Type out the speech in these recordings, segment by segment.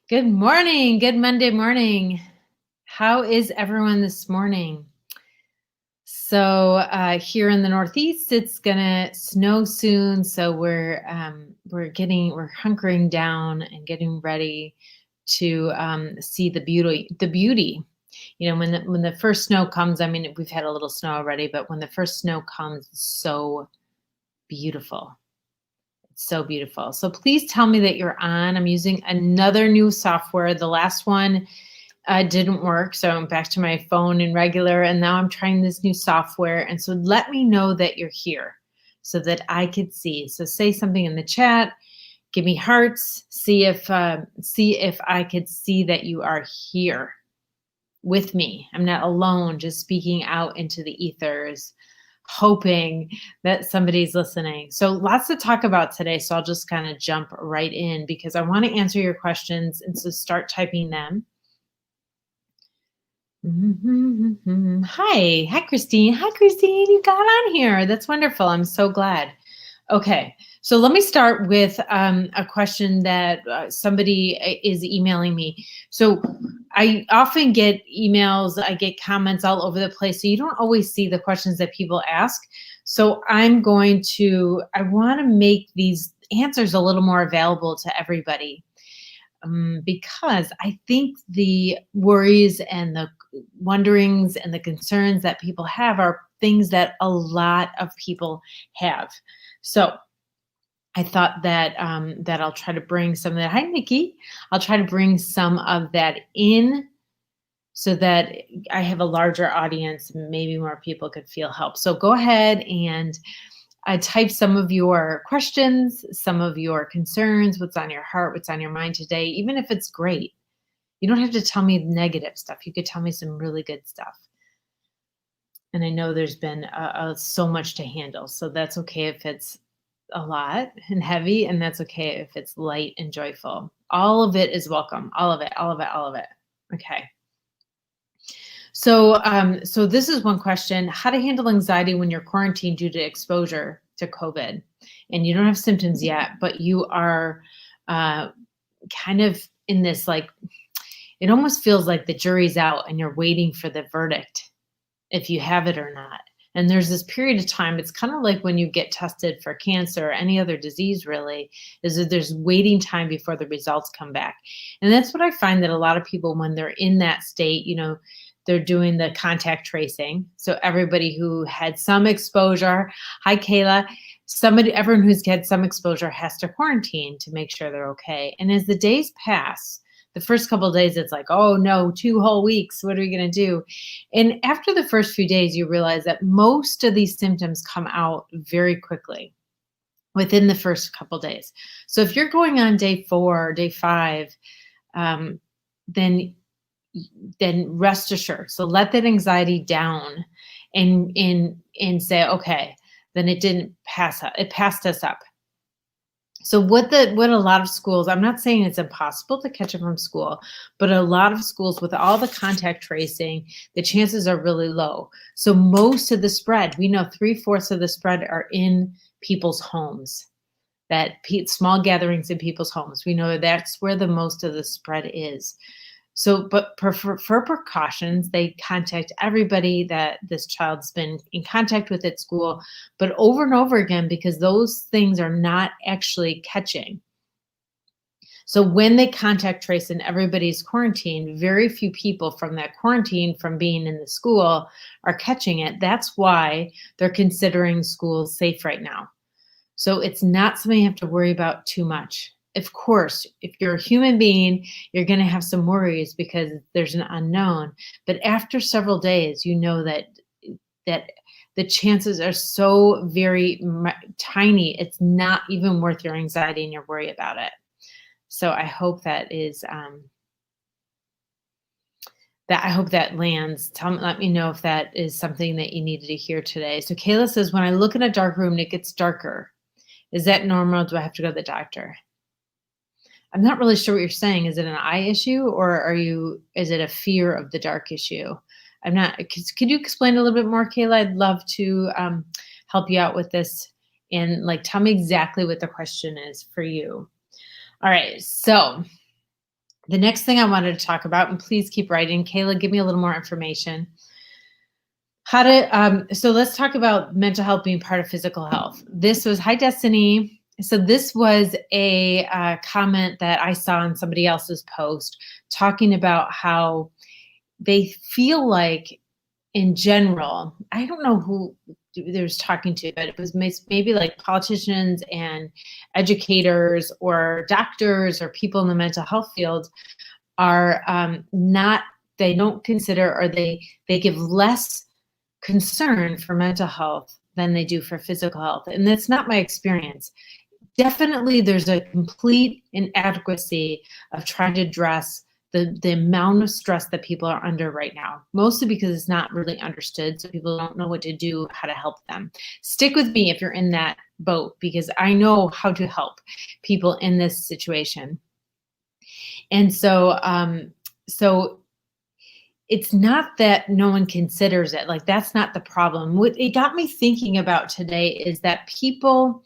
Good morning. Good Monday morning. How is everyone this morning? So here in the Northeast, it's gonna snow soon. So we're hunkering down and getting ready to see the beauty. The beauty. You know, when the first snow comes. I mean, we've had a little snow already, but when the first snow comes, it's so beautiful. So beautiful. So please tell me that you're on. I'm using another new software. The last one didn't work. So I'm back to my phone and regular, and now I'm trying this new software. And so let me know that you're here so that I could see. So say something in the chat, give me hearts, see if I could see that you are here with me. I'm not alone, just speaking out into the ethers, hoping that somebody's listening. So lots to talk about today. So I'll just kind of jump right in because I want to answer your questions. And so start typing them. Hi, Christine. Hi, Christine. You got on here. That's wonderful. I'm so glad. Okay, so let me start with a question that somebody is emailing me. So I often get emails, I get comments all over the place. So you don't always see the questions that people ask. So I want to make these answers a little more available to everybody. Because I think the worries and the wonderings and the concerns that people have are things that a lot of people have. So I thought that that I'll try to bring some of that. Hi, Nikki. I'll try to bring some of that in so that I have a larger audience. Maybe more people could feel help. So go ahead and type some of your questions, some of your concerns, what's on your heart, what's on your mind today, even if it's great. You don't have to tell me negative stuff. You could tell me some really good stuff. And I know there's been so much to handle. So that's okay if it's a lot and heavy, and that's okay if it's light and joyful. All of it is welcome. All of it, all of it, all of it. Okay. So, so this is one question: how to handle anxiety when you're quarantined due to exposure to COVID, and you don't have symptoms yet, but you are kind of in this, like, it almost feels like the jury's out and you're waiting for the verdict if you have it or not. And there's this period of time, it's kind of like when you get tested for cancer or any other disease, really, is that there's waiting time before the results come back. And that's what I find, that a lot of people, when they're in that state, they're doing the contact tracing. So everybody who had some exposure, hi Kayla, everyone who's had some exposure has to quarantine to make sure they're okay. And as the days pass, the first couple of days, it's like, oh no, 2 whole weeks. What are we going to do? And after the first few days, you realize that most of these symptoms come out very quickly within the first couple of days. So if you're going on day 4, day 5, then rest assured. So let that anxiety down and say, okay, then it didn't pass up. It passed us up. So what a lot of schools, I'm not saying it's impossible to catch it from school, but a lot of schools, with all the contact tracing, the chances are really low. So most of the spread, we know 3/4 of the spread are in people's homes, small gatherings in people's homes. We know that's where the most of the spread is. So, but for precautions, they contact everybody that this child's been in contact with at school, but over and over again, because those things are not actually catching. So when they contact trace and everybody's quarantined, very few people from that quarantine, from being in the school, are catching it. That's why they're considering schools safe right now. So it's not something you have to worry about too much. Of course, if you're a human being, you're going to have some worries because there's an unknown. But after several days, you know that the chances are so very tiny, it's not even worth your anxiety and your worry about it. So I hope that is I hope that lands. Let me know if that is something that you needed to hear today. So Kayla says, when I look in a dark room, it gets darker. Is that normal? Do I have to go to the doctor? I'm not really sure what you're saying. Is it an eye issue, or is it a fear of the dark issue? I'm not, could you explain a little bit more, Kayla? I'd love to help you out with this, and tell me exactly what the question is for you. All right, so The next thing I wanted to talk about, and please keep writing, Kayla, give me a little more information. So let's talk about mental health being part of physical health. This was, hi, Destiny. So this was a comment that I saw on somebody else's post talking about how they feel like, in general, I don't know who they was talking to, but it was maybe like politicians and educators or doctors or people in the mental health field are not, they don't consider, or they give less concern for mental health than they do for physical health. And that's not my experience. Definitely there's a complete inadequacy of trying to address the amount of stress that people are under right now, mostly because it's not really understood. So people don't know what to do, how to help them. Stick with me if you're in that boat, because I know how to help people in this situation. And so it's not that no one considers it. Like, that's not the problem. What it got me thinking about today is that people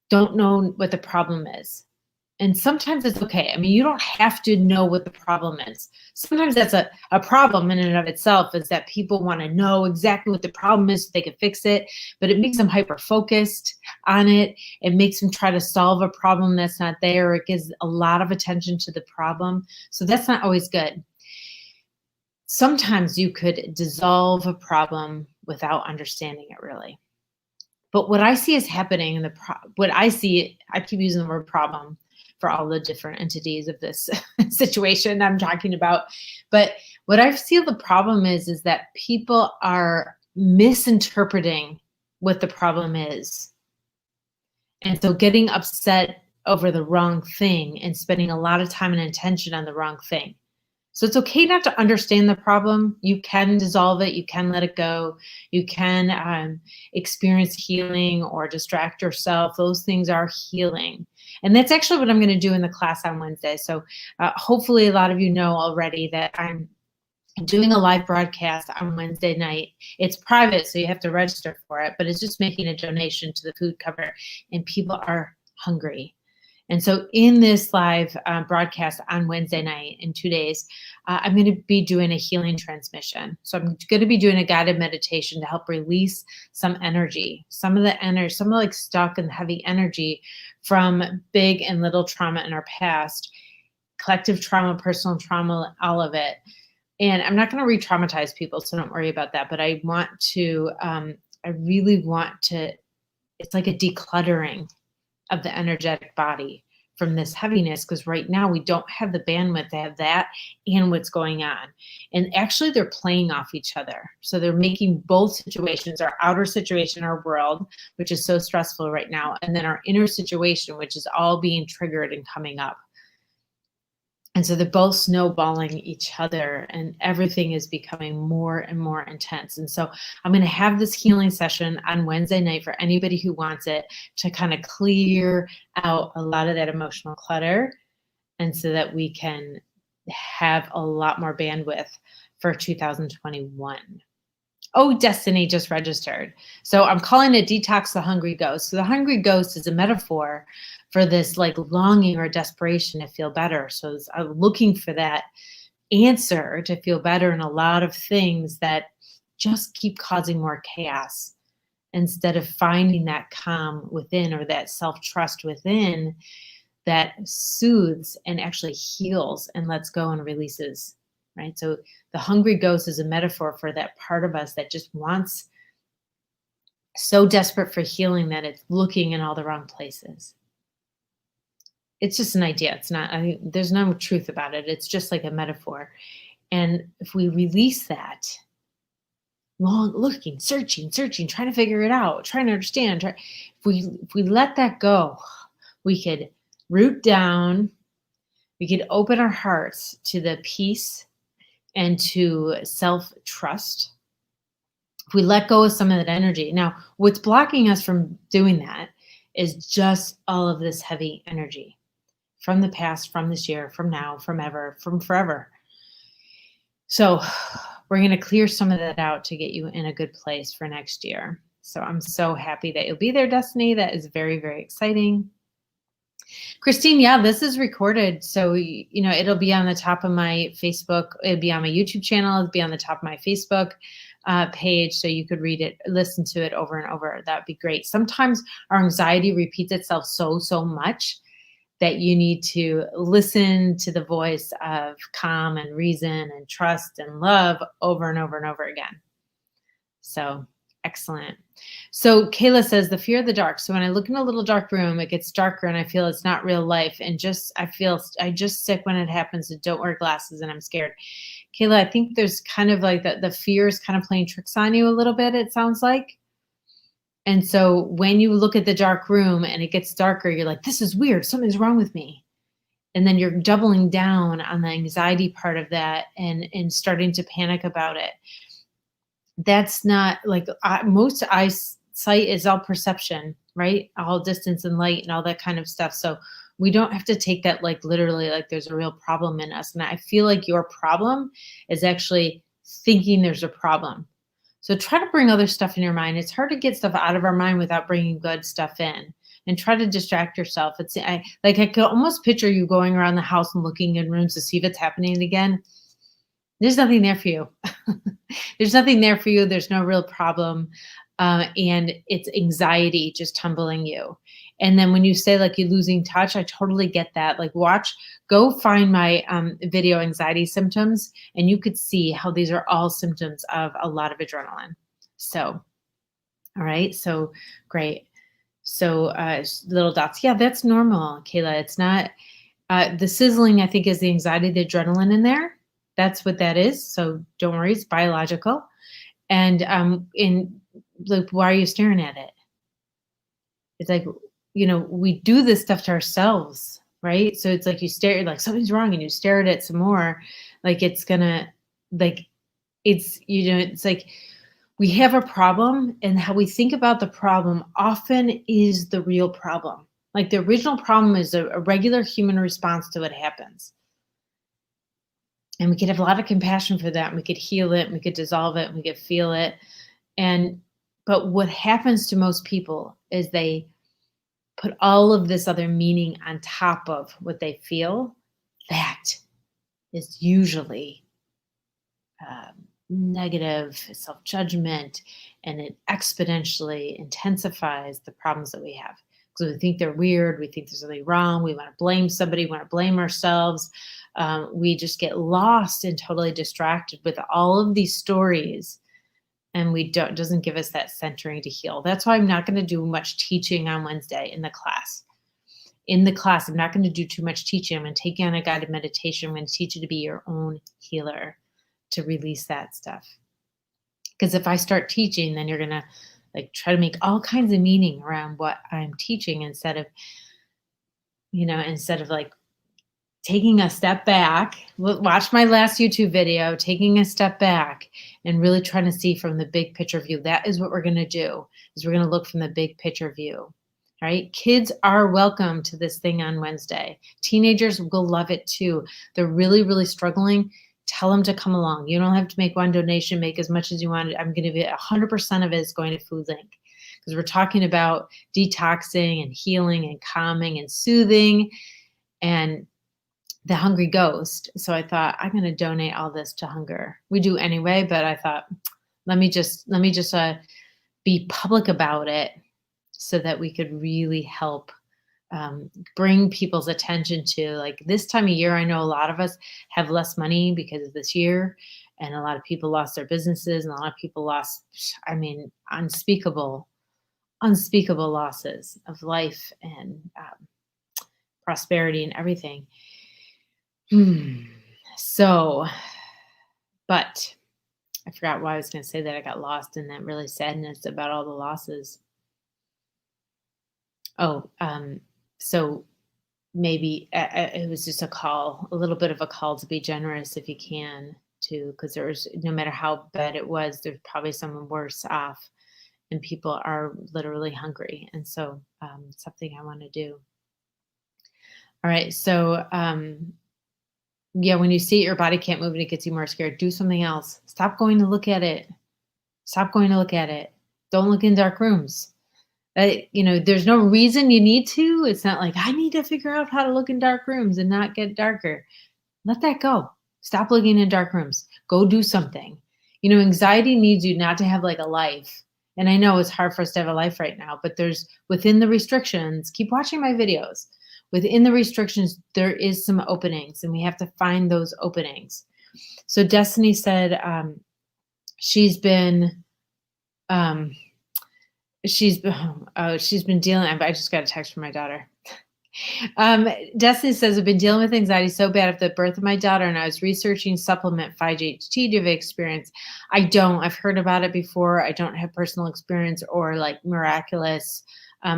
don't know what the problem is. And sometimes it's okay. I mean, you don't have to know what the problem is. Sometimes that's a problem in and of itself, is that people want to know exactly what the problem is so they can fix it, but it makes them hyper-focused on it. It makes them try to solve a problem that's not there. It gives a lot of attention to the problem. So that's not always good. Sometimes you could dissolve a problem without understanding it really. But what I see is happening in I keep using the word problem for all the different entities of this situation I'm talking about. But what I feel the problem is that people are misinterpreting what the problem is. And so getting upset over the wrong thing and spending a lot of time and attention on the wrong thing. So it's okay not to understand the problem. You can dissolve it. You can let it go. You can experience healing or distract yourself. Those things are healing. And that's actually what I'm going to do in the class on Wednesday. So hopefully a lot of you know already that I'm doing a live broadcast on Wednesday night. It's private, so you have to register for it, but it's just making a donation to the food cover, and people are hungry. And so in this live broadcast on Wednesday night in 2 days, I'm going to be doing a healing transmission. So I'm going to be doing a guided meditation to help release some energy, some of like stuck and heavy energy from big and little trauma in our past, collective trauma, personal trauma, all of it. And I'm not going to re-traumatize people, so don't worry about that. But I really want to, it's like a decluttering of the energetic body from this heaviness, because right now we don't have the bandwidth to have that and what's going on. And actually they're playing off each other. So they're making both situations, our outer situation, our world, which is so stressful right now, and then our inner situation, which is all being triggered and coming up. And so they're both snowballing each other, and everything is becoming more and more intense. And so I'm going to have this healing session on Wednesday night for anybody who wants it, to kind of clear out a lot of that emotional clutter, and so that we can have a lot more bandwidth for 2021. Oh, Destiny just registered. So I'm calling it Detox the Hungry Ghost. So the hungry ghost is a metaphor for this like longing or desperation to feel better. So I'm looking for that answer to feel better in a lot of things that just keep causing more chaos, instead of finding that calm within, or that self-trust within, that soothes and actually heals and lets go and releases. Right? So the hungry ghost is a metaphor for that part of us that just wants, so desperate for healing that it's looking in all the wrong places. It's just an idea. It's not, there's no truth about it. It's just like a metaphor. And if we release that long looking, searching, trying to figure it out, trying to understand, if we let that go, we could root down, we could open our hearts to the peace and to self-trust. If we let go of some of that energy. Now, what's blocking us from doing that is just all of this heavy energy from the past, from this year, from now, from ever, from forever. So we're going to clear some of that out to get you in a good place for next year. So I'm so happy that you'll be there, Destiny. That is very, very exciting. Christine, yeah, this is recorded. So, it'll be on the top of my Facebook. It'll be on my YouTube channel. It'll be on the top of my Facebook page. So you could read it, listen to it over and over. That'd be great. Sometimes our anxiety repeats itself so much that you need to listen to the voice of calm and reason and trust and love over and over and over again. So excellent. So Kayla says the fear of the dark. So when I look in a little dark room, it gets darker and I feel it's not real life. And I just sick when it happens and don't wear glasses and I'm scared. Kayla, I think there's kind of like the fear is kind of playing tricks on you a little bit, it sounds like. And so when you look at the dark room and it gets darker, you're like, this is weird. Something's wrong with me. And then you're doubling down on the anxiety part of that and starting to panic about it. That's not like most eyesight is all perception, right? All distance and light and all that kind of stuff. So we don't have to take that like literally like there's a real problem in us. And I feel like your problem is actually thinking there's a problem. So try to bring other stuff in your mind. It's hard to get stuff out of our mind without bringing good stuff in, and try to distract yourself. I could almost picture you going around the house and looking in rooms to see if it's happening again. There's nothing there for you. There's nothing there for you. There's no real problem. And it's anxiety just tumbling you. And then when you say like you're losing touch, I totally get that. Like go find my video anxiety symptoms and you could see how these are all symptoms of a lot of adrenaline. So, all right. So great. So little dots. Yeah, that's normal, Kayla. It's not the sizzling, I think, is the anxiety, the adrenaline in there. That's what that is. So don't worry, it's biological. And like, why are you staring at it? It's like, we do this stuff to ourselves, right? So it's like you stare, like something's wrong, and you stare at it some more, like it's gonna, like, it's like we have a problem, and how we think about the problem often is the real problem. Like the original problem is a regular human response to what happens. And we could have a lot of compassion for that, and we could heal it, and we could dissolve it, and we could feel it. But what happens to most people is they put all of this other meaning on top of what they feel. That is usually negative self-judgment, and it exponentially intensifies the problems that we have. Because we think they're weird, we think there's something wrong, we want to blame somebody, we want to blame ourselves. We just get lost and totally distracted with all of these stories, and doesn't give us that centering to heal. That's why I'm not going to do much teaching on Wednesday in the class. In the class, I'm not going to do too much teaching. I'm going to take you on a guided meditation. I'm going to teach you to be your own healer, to release that stuff. Because if I start teaching, then you're going to like try to make all kinds of meaning around what I'm teaching instead of like taking a step back. Watch my last YouTube video, taking a step back and really trying to see from the big picture view. That is what we're going to do, is we're going to look from the big picture view. Right? Kids are welcome to this thing on Wednesday. Teenagers will love it too. They're really, really struggling. Tell them to come along. You don't have to make one donation, make as much as you want. I'm going to be 100% of it is going to FoodLink, because we're talking about detoxing and healing and calming and soothing and the hungry ghost. So I thought, I'm going to donate all this to hunger. We do anyway, but I thought, let me just be public about it so that we could really help bring people's attention to, like, this time of year. I know a lot of us have less money because of this year, and a lot of people lost their businesses, and a lot of people lost, unspeakable losses of life and prosperity and everything. So, but I forgot why I was going to say that. I got lost in that really sadness about all the losses. So maybe it was just a little bit of a call to be generous if you can, because no matter how bad it was, there's probably someone worse off, and people are literally hungry. And so it's something I want to do. All right. So, yeah, when you see your body can't move and it gets you more scared, do something else. Stop going to look at it. Don't look in dark rooms. There's no reason you need to. It's not like I need to figure out how to look in dark rooms and not get darker. Let that go. Stop looking in dark rooms. Go do something. Anxiety needs you not to have like a life. And I know it's hard for us to have a life right now, but there's within the restrictions, keep watching my videos. Within the restrictions, there is some openings, and we have to find those openings. So Destiny said she's been um, she's been dealing. I just got a text from my daughter. Destiny says, I've been dealing with anxiety so bad at the birth of my daughter, and I was researching supplement 5-HT. Do you have experience? I don't. I've heard about it before. I don't have personal experience or like miraculous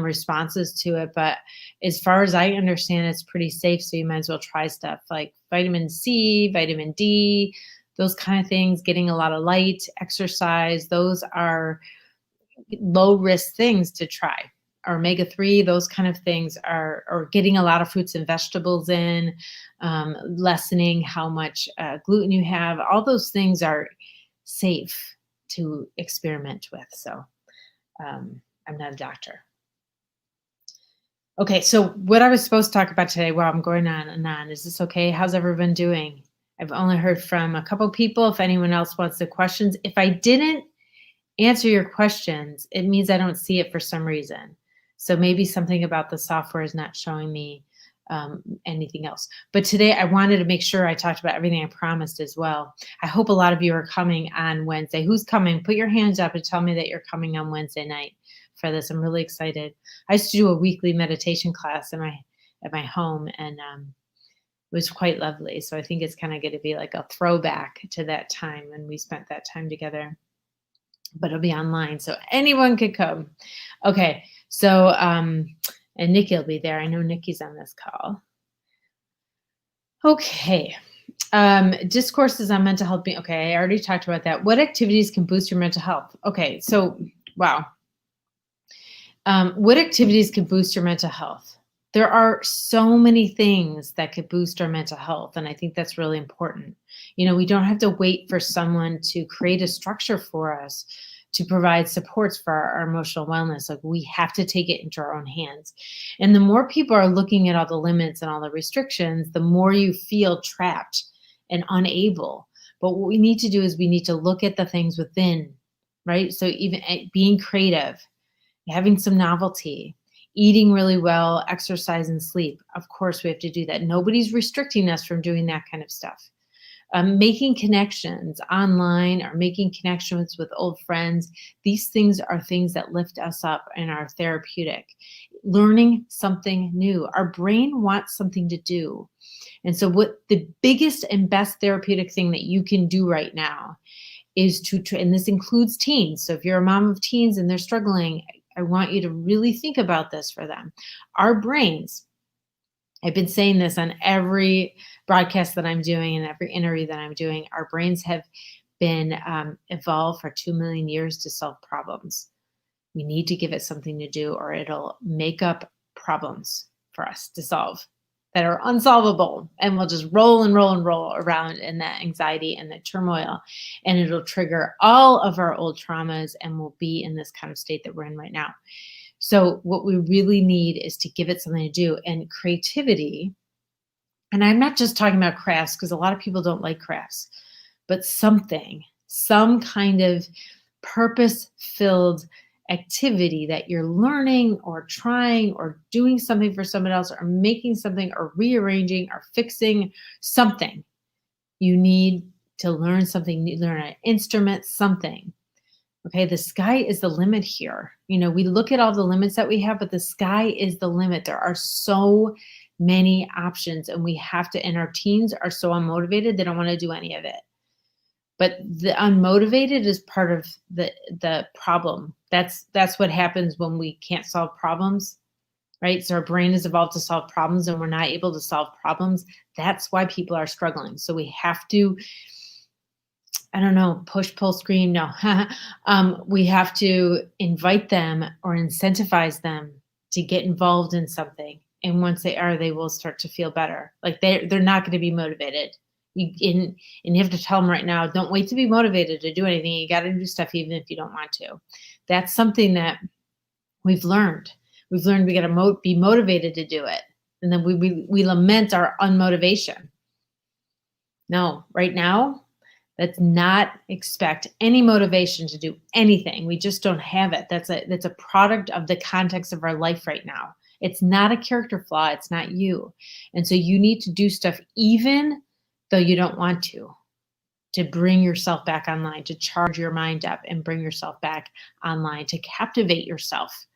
responses to it. But as far as I understand, it's pretty safe. So you might as well try stuff like vitamin C, vitamin D, those kind of things, getting a lot of light, exercise. Those are low risk things to try. Or omega-3, those kind of things or getting a lot of fruits and vegetables in, lessening how much gluten you have. All those things are safe to experiment with. So I'm not a doctor. Okay, so what I was supposed to talk about today, well, I'm going on and on. Is this okay? How's everyone doing? I've only heard from a couple people. If anyone else wants the questions, if I didn't answer your questions, it means I don't see it for some reason. So maybe something about the software is not showing me anything else. But today I wanted to make sure I talked about everything I promised as well. I hope a lot of you are coming on Wednesday. Who's coming? Put your hands up and tell me that you're coming on Wednesday night for this. I'm really excited. I used to do a weekly meditation class at my home, and it was quite lovely. So I think it's kind of going to be like a throwback to that time when we spent that time together. But it'll be online, so anyone could come. Okay, so and Nikki will be there. I know Nikki's on this call. Okay, discourses on mental health. Okay, I already talked about that. What activities can boost your mental health? Okay, so wow. What activities can boost your mental health? There are so many things that could boost our mental health, and I think that's really important. We don't have to wait for someone to create a structure for us to provide supports for our emotional wellness. Like, we have to take it into our own hands. And the more people are looking at all the limits and all the restrictions, the more you feel trapped and unable. But what we need to do is we need to look at the things within, right? So even being creative, having some novelty, eating really well, exercise and sleep. Of course, we have to do that. Nobody's restricting us from doing that kind of stuff. Making connections online or making connections with old friends. These things are things that lift us up and are therapeutic. Learning something new. Our brain wants something to do. And so what the biggest and best therapeutic thing that you can do right now is and this includes teens. So if you're a mom of teens and they're struggling, I want you to really think about this for them. Our brains, I've been saying this on every broadcast that I'm doing and every interview that I'm doing, our brains have been evolved for 2 million years to solve problems. We need to give it something to do, or it'll make up problems for us to solve that are unsolvable, and we'll just roll and roll and roll around in that anxiety and that turmoil, and it'll trigger all of our old traumas, and we'll be in this kind of state that we're in right now. So what we really need is to give it something to do. And creativity, and I'm not just talking about crafts, because a lot of people don't like crafts, but some kind of purpose-filled activity that you're learning or trying or doing something for someone else or making something or rearranging or fixing something. You need to learn something, learn an instrument, something. Okay, the sky is the limit here. We look at all the limits that we have, but the sky is the limit. There are so many options, and we have to, and our teens are so unmotivated, they don't want to do any of it. But the unmotivated is part of the problem. That's what happens when we can't solve problems, right? So our brain is evolved to solve problems, and we're not able to solve problems. That's why people are struggling. So we have to, I don't know, push, pull, scream. No, we have to invite them or incentivize them to get involved in something. And once they are, they will start to feel better. Like they're not going to be motivated. And you have to tell them right now, don't wait to be motivated to do anything. You got to do stuff even if you don't want to. That's something that We've learned. We've learned we got to be motivated to do it. And then we lament our unmotivation. No, right now, let's not expect any motivation to do anything. We just don't have it. That's a product of the context of our life right now. It's not a character flaw. It's not you. And so you need to do stuff even though you don't want to bring yourself back online, to charge your mind up and bring yourself back online, to captivate yourself.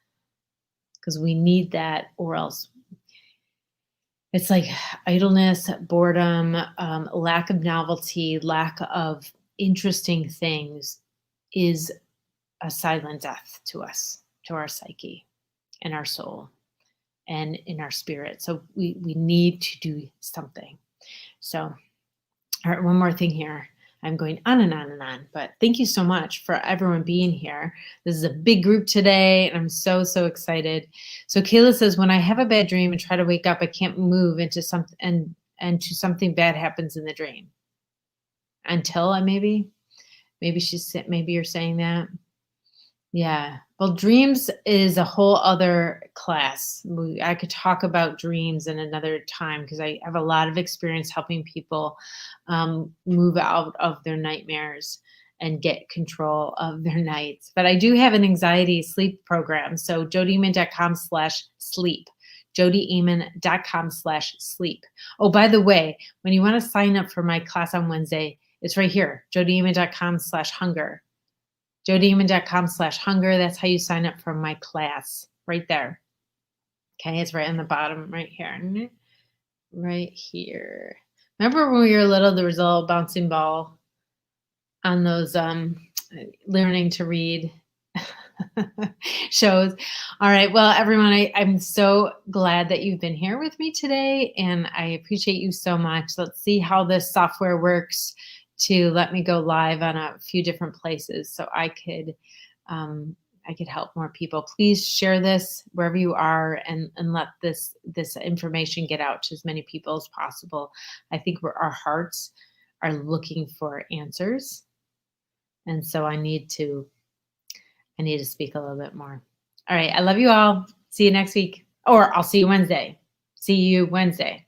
Because we need that, or else it's like idleness, boredom, lack of novelty, lack of interesting things is a silent death to us, to our psyche and our soul and in our spirit. So we need to do something. So, all right, one more thing here. I'm going on and on and on, but thank you so much for everyone being here. This is a big group today, and I'm so excited. So Kayla says, when I have a bad dream and try to wake up, I can't move into something, and to something bad happens in the dream. Until maybe you're saying that. Yeah. Well, dreams is a whole other class. I could talk about dreams in another time because I have a lot of experience helping people move out of their nightmares and get control of their nights. But I do have an anxiety sleep program. So jodiamon.com/sleep. jodiamon.com/sleep. Oh, by the way, when you want to sign up for my class on Wednesday, it's right here, jodiamon.com/hunger. jodiamon.com/hunger. That's how you sign up for my class right there. Okay, it's right on the bottom right here. Right here. Remember when we were little, there was a little bouncing ball on those learning to read shows. All right. Well, everyone, I'm so glad that you've been here with me today, and I appreciate you so much. Let's see how this software works to let me go live on a few different places so I could help more people. Please share this wherever you are and let this information get out to as many people as possible. I think our hearts are looking for answers. And so I need to speak a little bit more. All right. I love you all. See you next week. Or I'll see you Wednesday. See you Wednesday.